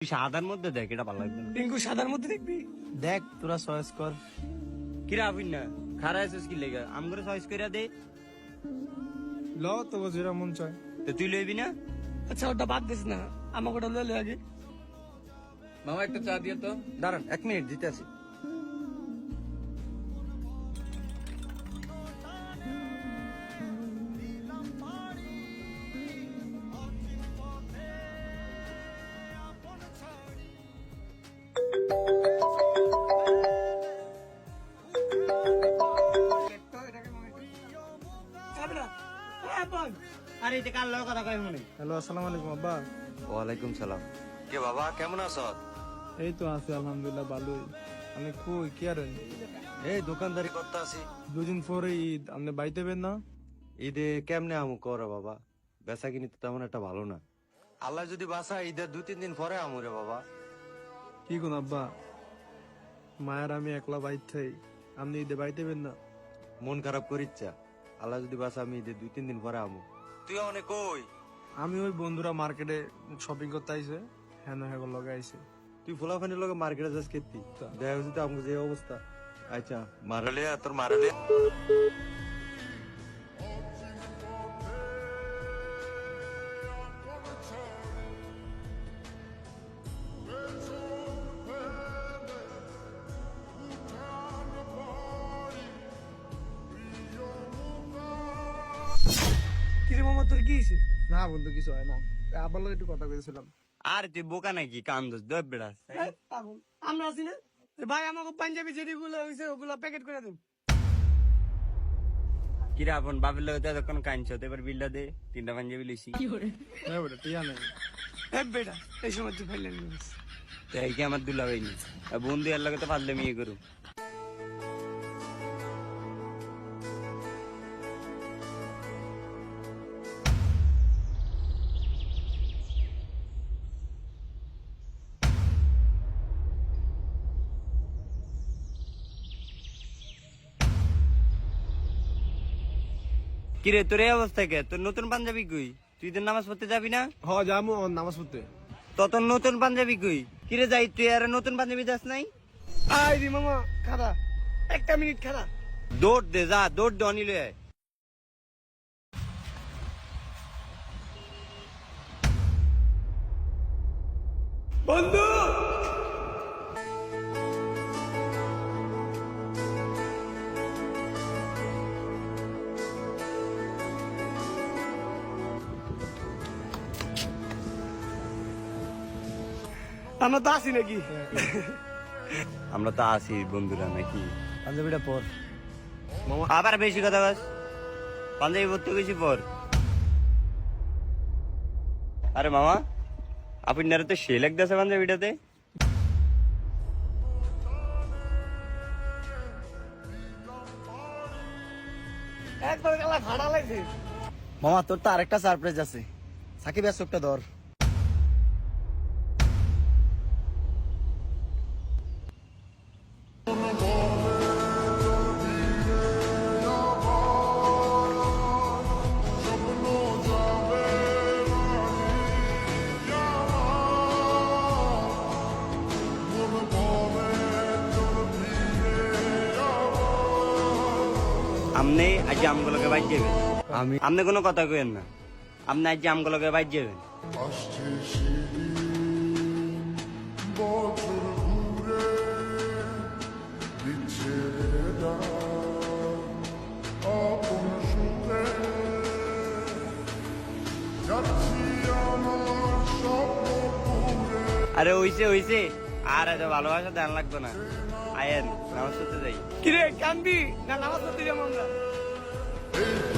সাদার মধ্যে দেখ, এটা ভালো লাগবে না। টিঙ্কু সাদার মধ্যে দেখবি? দেখ তোরা চয়েস কর। কিরা আবিন না খারা আছিস কি লেগা আমগরে চয়েস কইরা দে। ল তো যেটা মন চায়। তো তুই লইবি না? আচ্ছা ওটা বাদ দিস না, আমাকে ওটা লইলে আগে। মামা একটা চা দিয়ে তো। দাঁড়ান 1 মিনিট দিতে আছি। যাবে না? হ্যাঁ, বল। আরে এটা কার লগে কথা কই মনে? হ্যালো, আসসালামু আলাইকুম আব্বা। ওয়ালাইকুম সালাম। কে বাবা, কেমন আছো? এই তো আছি আলহামদুলিল্লাহ ভালোই। আমি কই কি আর এই দোকানদারি করতে আছি। 2 দিন পরে ঈদ, আপনি বাইতে বেন না? ঈদে কেমনে আমু করো বাবা, বেচা কিনি তো তেমন একটা ভালো না। আল্লাহ যদি বাসা ঈদের 2-3 দিন পরে আমু রে বাবা। কি কোন আব্বা, মায়ের আমি একলা বাইতে, আপনি ঈদে বাইতে বেন না? মন খারাপ করিচ্ছা, আল্লাহ যদি বাসা আমি ঈদের 2-3 দিন পরে আমু। তুই অনেক কই? আমি ওই বন্ধুরা মার্কেটে শপিং করতে আইছে, হ্যাঁ হ্যাঁ লগে আইছে। তুই ফুলাফানির লগে মার্কেটে যাস কেতি, দেখা হচ্ছে তো আমাকে যে অবস্থা। আচ্ছা মারালে তোর মারালে। কিরে মামা তোর কি হয়েছে? না বন্ধু কিছু হয় না, আবার লগে একটু কথা কইছিলাম। আর তুই বোকা নাকি কান্দস দব বেড়াস? এই, পাগল। আমরা আছি না? এ ভাই আমাকে পাঞ্জাবি যেগুলো হয়েছে ওগুলো প্যাকেট করে দেন। কিরা আপন বাপের লগে তো এতক্ষণ কাঁদছ, তো এবার বিলটা দে। 3টা পাঞ্জাবি লইছি। হ্যাঁ বেটা টিয়া নেই। হ্যাঁ বেটা, এই সময় তুই ফাইলেন তো এই কি আমার দুলা ভাইনি বন্ধু এর লগে তো পারলে মিয়ে করু। কিরে তোর এই অবস্থা কে? তোর নতুন পাঞ্জাবি কই? তুই তো নামাজ পড়তে যাবি না? হ যামু নামাজ পড়তে। তো তোর নতুন পাঞ্জাবি কই? কিরে যাই তুই আর নতুন পাঞ্জাবি যাস নাই? আই রে মামা খারা, 1 মিনিট খারা। দৌড় দে, যা দৌড় দে, অনিল আয়। বন্ধু আমরা তো আসি নাকি? আমরা তো আছি বন্ধুরা নাকি? পাঞ্জাবিটা পর। আবার বেশি কথা বাস, পাঞ্জাবি পড়তে বেশি পর। আরে মামা আপনারা তো সে লাগতেছে পাঞ্জাবিটাতে। একবার গেলা ভাড়া লাগছে। মামা তোর তো আরেকটা সারপ্রাইজ আছে, সাকিব একটা ধর। আপনি আজ আমগুলোকে বাইর যাবেন, আপনি কোনো কথা কেন না। আপনি আজ আমগুলোকে বাইর যাবেন। আসছে সেদিন বছর ঘুরে দিচ্ছে আপন সুরে যাচ্ছি আমার স্বপ্ন পুরে। আরে হইছে হইছে, আর এত ভালোবাসা দেন লাগতো না। আয়েন নামাজ পড়তে যাই। কিরে কান্দি না নামাজ পড়তে যাবো আমরা? এই